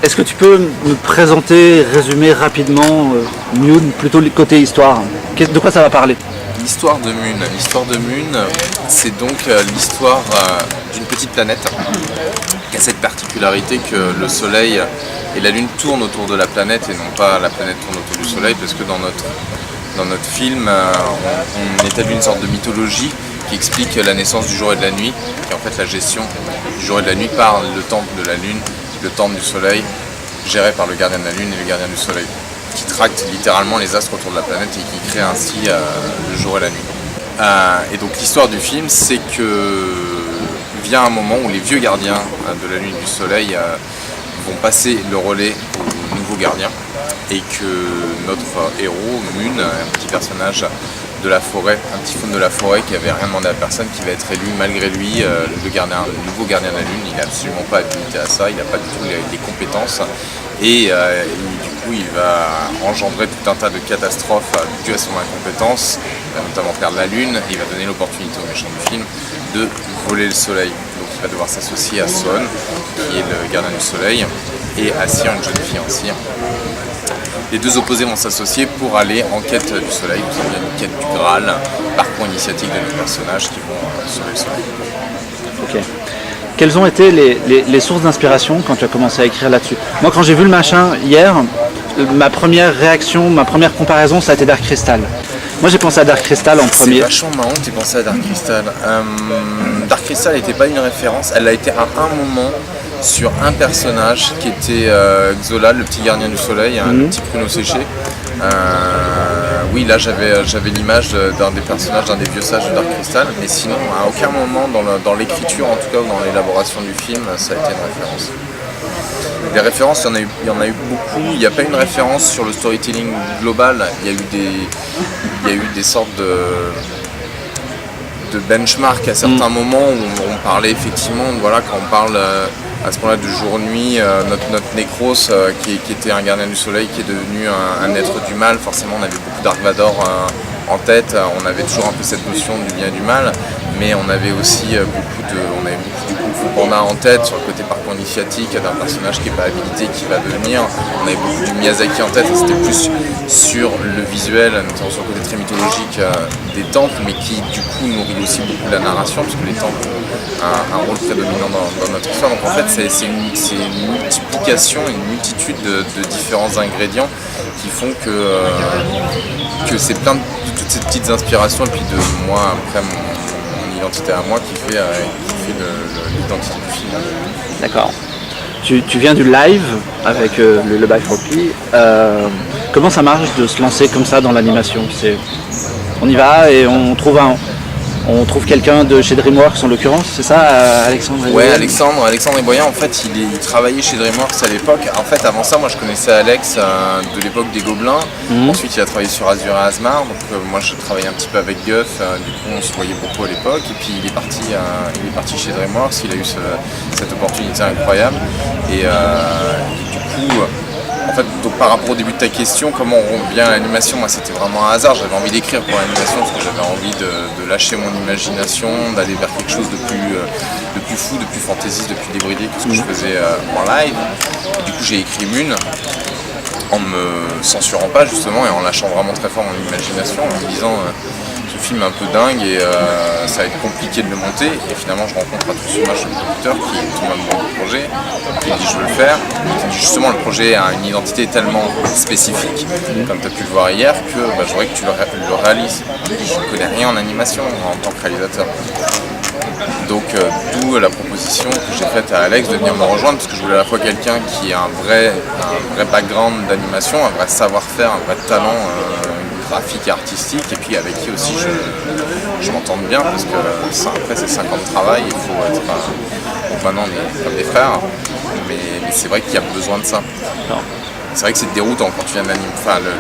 Est-ce que tu peux me présenter, résumer rapidement Mune, plutôt le côté histoire? De quoi ça va parler? L'histoire de Mune. L'histoire de Mune, c'est donc l'histoire d'une petite planète qui a cette particularité que le Soleil et la Lune tournent autour de la planète et non pas la planète tourne autour du Soleil, parce que dans notre film, on établit une sorte de mythologie qui explique la naissance du jour et de la nuit, et en fait la gestion du jour et de la nuit par le temple de la Lune, le temple du Soleil, géré par le gardien de la Lune et le gardien du Soleil, qui tracte littéralement les astres autour de la planète et qui crée ainsi le jour et la nuit. Et donc l'histoire du film, c'est que vient un moment où les vieux gardiens de la Lune et du Soleil vont passer le relais aux nouveaux gardiens, et que notre héros, Mune, un petit personnage de la forêt, un petit faune de la forêt qui avait rien demandé à personne, qui va être élu malgré lui le nouveau gardien de la Lune. Il n'est absolument pas habilité à ça, il n'a pas du tout les compétences, et du coup il va engendrer tout un tas de catastrophes dues à son incompétence. Il va notamment perdre la Lune, et il va donner l'opportunité au méchant du film de voler le Soleil. Donc il va devoir s'associer à Son, qui est le gardien du Soleil, et à Cyr, une jeune fille en Cyr. Les deux opposés vont s'associer pour aller en quête du Soleil, vous savez, une quête du Graal, parcours initiatique de nos personnages qui vont sauver le Soleil. Ok. Quelles ont été les sources d'inspiration quand tu as commencé à écrire là-dessus? Moi, quand j'ai vu le machin hier, ma première réaction, ma première comparaison, ça a été Dark Crystal. Moi, j'ai pensé à Dark Crystal en premier. C'est vachement marrant que tu aies pensé à Dark Crystal. Dark Crystal n'était pas une référence, elle a été à un moment sur un personnage qui était Xolal, le petit gardien du Soleil, le petit pruneau séché. Oui, là j'avais l'image d'un des personnages, d'un des vieux sages de Dark Crystal, mais sinon à aucun moment dans l'écriture, en tout cas, ou dans l'élaboration du film, ça a été une référence. Des références, il y en a eu beaucoup. Il n'y a pas une référence sur le storytelling global. Il y a eu des sortes de benchmark à certains moments où on parlait effectivement, voilà, quand on parle à ce moment-là de jour-nuit, notre Necros qui était un gardien du Soleil, qui est devenu un être du mal. Forcément, on avait beaucoup Dark Vador en tête, on avait toujours un peu cette notion du bien et du mal, mais on avait aussi beaucoup du Kung Fu Panda en tête, sur le côté parcours initiatique d'un personnage qui n'est pas habilité, qui va devenir. On avait beaucoup du Miyazaki en tête, c'était plus sur le visuel, notamment sur le côté très mythologique des temples, mais qui du coup nourrit aussi beaucoup la narration, parce que les temples ont un rôle prédominant dans notre histoire. Donc en fait c'est une multiplication, une multitude de différents ingrédients qui font que c'est plein de toutes ces petites inspirations, et puis de moi, après mon identité à moi, qui fait l'identité du film. D'accord. Tu viens du live avec le By Floppy. Comment ça marche de se lancer comme ça dans l'animation? On y va et on trouve quelqu'un de chez DreamWorks en l'occurrence, c'est ça, Alexandre? Ouais, Alexandre et Boyan, en fait, il travaillait chez DreamWorks à l'époque. En fait, avant ça, moi je connaissais Alex de l'époque des Gobelins. Ensuite, il a travaillé sur Azur et Asmar. Donc moi je travaillais un petit peu avec Guff, du coup on se voyait beaucoup à l'époque. Et puis il est parti chez DreamWorks, il a eu cette opportunité incroyable. Et du coup, en fait, donc par rapport au début de ta question, comment on revient à l'animation, moi c'était vraiment un hasard. J'avais envie d'écrire pour l'animation parce que j'avais envie de lâcher mon imagination, d'aller vers quelque chose de plus fou, de plus fantaisiste, de plus débridé que ce que je faisais en live. Et du coup j'ai écrit Mune en me censurant pas justement, et en lâchant vraiment très fort mon imagination, en me disant ce film est un peu dingue et ça va être compliqué de le monter. Et finalement je rencontre Atsushima, le producteur, qui tombe amoureux du projet, qui me dit je veux le faire. Et justement le projet a une identité tellement spécifique, comme tu as pu le voir hier, que je voudrais que tu le réalises. Je ne connais rien en animation en tant que réalisateur. Donc d'où la proposition que j'ai faite à Alex de venir me rejoindre, parce que je voulais à la fois quelqu'un qui a un vrai background d'animation, un vrai savoir-faire, un vrai talent graphique et artistique, et puis avec qui aussi je m'entende bien, parce que après c'est 5 ans de travail, il faut être donc maintenant on est comme des frères, mais c'est vrai qu'il y a besoin de ça. Non. C'est vrai que c'est déroutant quand tu viens de l'anime, enfin le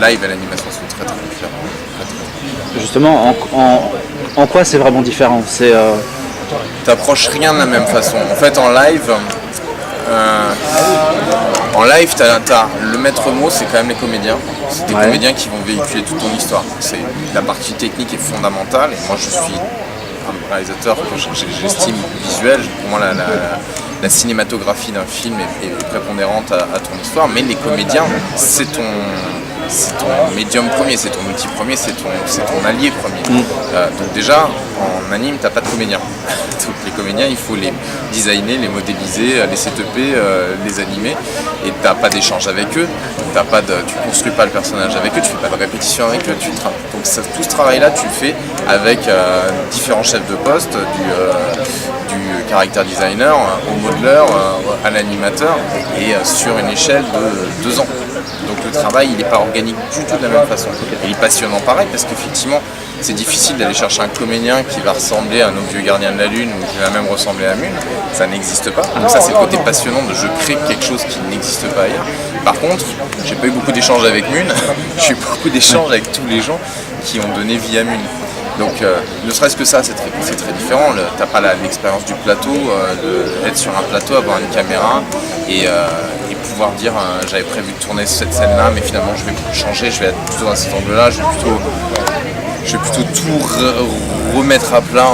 live à l'animation, c'est très très différent. justement, en quoi c'est vraiment différent? T'approches rien de la même façon. En fait, en live, t'as le maître mot, c'est quand même les comédiens. C'est des comédiens qui vont véhiculer toute ton histoire. La partie technique est fondamentale. Et moi, je suis un réalisateur que j'estime visuel. Pour moi, la cinématographie d'un film est prépondérante à ton histoire. Mais les comédiens, c'est ton médium premier, c'est ton outil premier, c'est ton allié premier. Donc déjà, en anime, t'as pas de comédiens. Donc les comédiens, il faut les designer, les modéliser, les setuper, les animer. Et t'as pas d'échange avec eux, tu construis pas le personnage avec eux, tu fais pas de répétition avec eux. Donc tout ce travail-là, tu le fais avec différents chefs de poste, du character designer au modeler, à l'animateur, et sur une échelle de 2 ans. Donc le travail, il n'est pas organique du tout de la même façon. Il est passionnant pareil, parce qu'effectivement, c'est difficile d'aller chercher un comédien qui va ressembler à nos vieux gardiens de la Lune ou qui va même ressembler à Mune. Ça n'existe pas. Donc ça, c'est le côté passionnant de je crée quelque chose qui n'existe pas ailleurs. Par contre, j'ai pas eu beaucoup d'échanges avec Mune. J'ai eu beaucoup d'échanges avec tous les gens qui ont donné vie à Mune. Donc ne serait-ce que ça, c'est très différent. T'as pas l'expérience du plateau, d'être sur un plateau, avoir une caméra et pouvoir dire j'avais prévu de tourner cette scène-là, mais finalement je vais changer, je vais être plutôt dans cet angle-là, je vais plutôt tout remettre à plat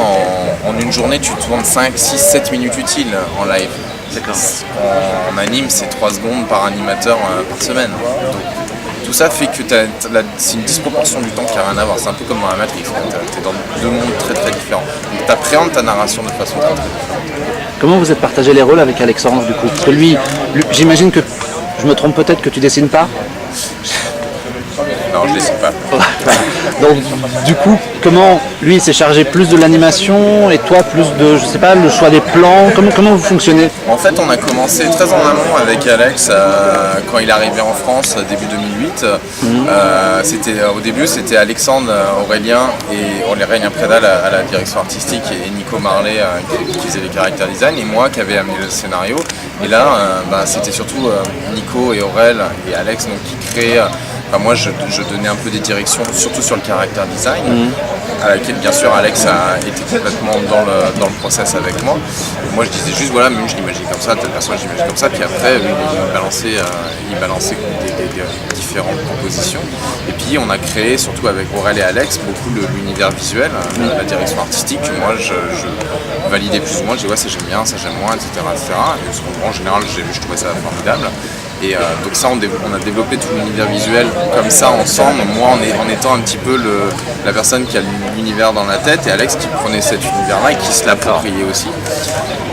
en une journée. Tu tournes 5, 6, 7 minutes utiles en live. En anime, c'est 3 secondes par animateur par semaine. Donc, tout ça fait que c'est une disproportion du temps qui n'a rien à voir. C'est un peu comme dans la Matrix, tu es dans 2 mondes très très différents. Donc tu appréhendes ta narration de façon très très différente. Comment vous êtes partagé les rôles avec Alexandre du coup? Parce que lui, j'imagine que, je me trompe peut-être, que tu dessines pas? Non, je dessine pas. Donc du coup, comment lui s'est chargé plus de l'animation et toi plus de, je sais pas, le choix des plans? Comment vous fonctionnez? En fait, on a commencé très en amont avec Alex quand il est arrivé en France début 2008. Au début, c'était Alexandre, Aurélien Prédal à la direction artistique et Nico Marley qui faisait les character design, et moi qui avais amené le scénario. Et là, c'était surtout Nico et Aurel et Alex donc, qui créaient. Moi, je donnais un peu des directions, surtout sur le character design, à laquelle, bien sûr, Alex a été complètement dans le process avec moi. Et moi, je disais juste, voilà, même je l'imagine comme ça, telle personne, je l'imagine comme ça. Puis après, lui, il balançait des différentes propositions. Et puis, on a créé, surtout avec Aurel et Alex, beaucoup l'univers visuel, la direction artistique. Moi, je validais plus ou moins, je disais, ouais, ça j'aime bien, ça j'aime moins, etc. Et en général, je trouvais ça formidable. Et donc ça, on a développé tout l'univers visuel comme ça ensemble, moi en étant un petit peu la personne qui a l'univers dans la tête, et Alex qui prenait cet univers-là et qui se l'appropriait aussi.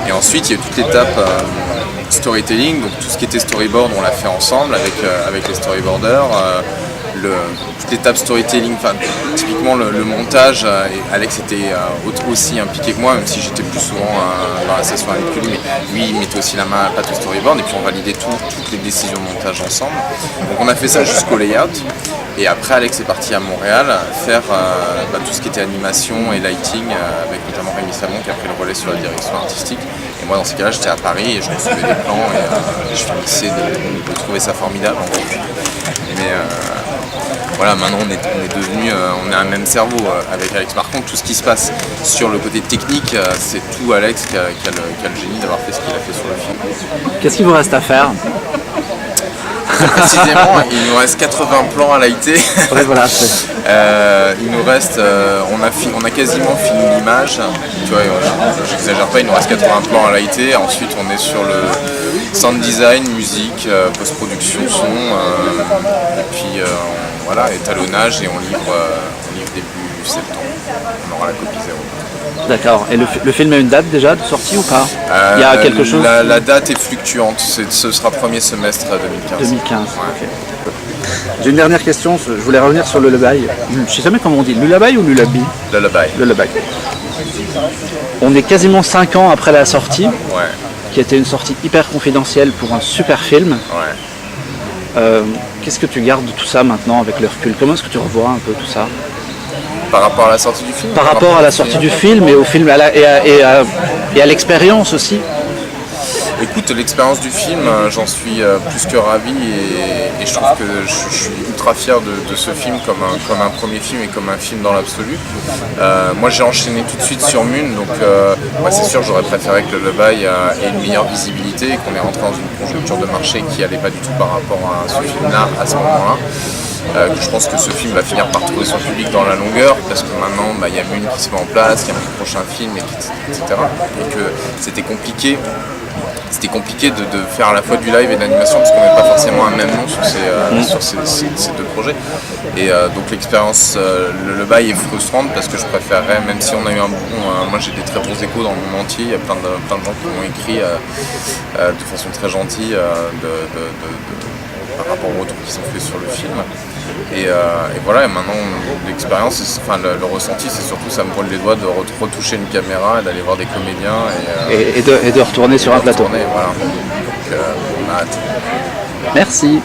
Et ensuite, il y a eu toute l'étape storytelling, donc tout ce qui était storyboard, on l'a fait ensemble avec les storyboarders. Toute l'étape storytelling, typiquement le montage, et Alex était aussi impliqué que moi, même si j'étais plus souvent dans la session avec lui, mais lui il mettait aussi la main à la pâte au storyboard, et puis on validait toutes les décisions de montage ensemble. Donc on a fait ça jusqu'au layout, et après Alex est parti à Montréal faire tout ce qui était animation et lighting, avec notamment Rémi Salmon qui a pris le relais sur la direction artistique. Et moi dans ces cas-là j'étais à Paris et je recevais des plans et je finissais de trouver ça formidable en fait. Mais voilà, maintenant on est devenu, on a un même cerveau avec Alex. Par contre, tout ce qui se passe sur le côté technique, c'est tout Alex qui a le génie d'avoir fait ce qu'il a fait sur le film. Qu'est-ce qu'il vous reste à faire? Précisément, il nous reste 80 plans à lighter. Ouais, voilà, il nous reste, on a quasiment fini l'image. Tu vois, j'exagère pas, il nous reste 80 plans à lighter. Ensuite, on est sur le sound design, musique, post-production, son, et puis voilà, étalonnage, et on livre début septembre. On aura la copie 0. D'accord. Et le film a une date déjà de sortie ou pas? Il y a quelque chose? La date est fluctuante. Ce sera premier semestre 2015. 2015. Ouais. Okay. J'ai une dernière question. Je voulais revenir sur le lullaby. Je sais jamais comment on dit. Lullaby ou lullaby? Lullaby. On est quasiment 5 ans après la sortie. Ouais. Qui était une sortie hyper confidentielle pour un super film. Ouais. Qu'est-ce que tu gardes de tout ça maintenant avec le recul? Comment est-ce que tu revois un peu tout ça? Par rapport à la sortie du film? Par rapport à la sortie du film et au film et à l'expérience aussi. Écoute, l'expérience du film, j'en suis plus que ravi et je trouve que je suis ultra fier de ce film comme un premier film et comme un film dans l'absolu. Moi j'ai enchaîné tout de suite sur Mune, donc c'est sûr j'aurais préféré que le Lullaby ait une meilleure visibilité et qu'on est rentré dans une conjoncture de marché qui n'allait pas du tout par rapport à ce film-là à ce moment-là. Que je pense que ce film va finir par trouver son public dans la longueur parce que maintenant il y a Mune qui se met en place, qu'il y a un prochain film, etc. Et que c'était compliqué de faire à la fois du live et de l'animation parce qu'on n'avait pas forcément un même nom sur ces deux projets. Et donc l'expérience, le bail est frustrante parce que je préférerais, même si on a eu moi j'ai des très bons échos dans le monde entier, il y a plein de gens qui m'ont écrit de façon très gentille par rapport aux retours qui sont faits sur le film. Et voilà, et maintenant l'expérience, le ressenti, c'est surtout ça me brûle les doigts de retoucher une caméra et d'aller voir des comédiens et de retourner sur un plateau. Voilà. Donc on a hâte. Merci.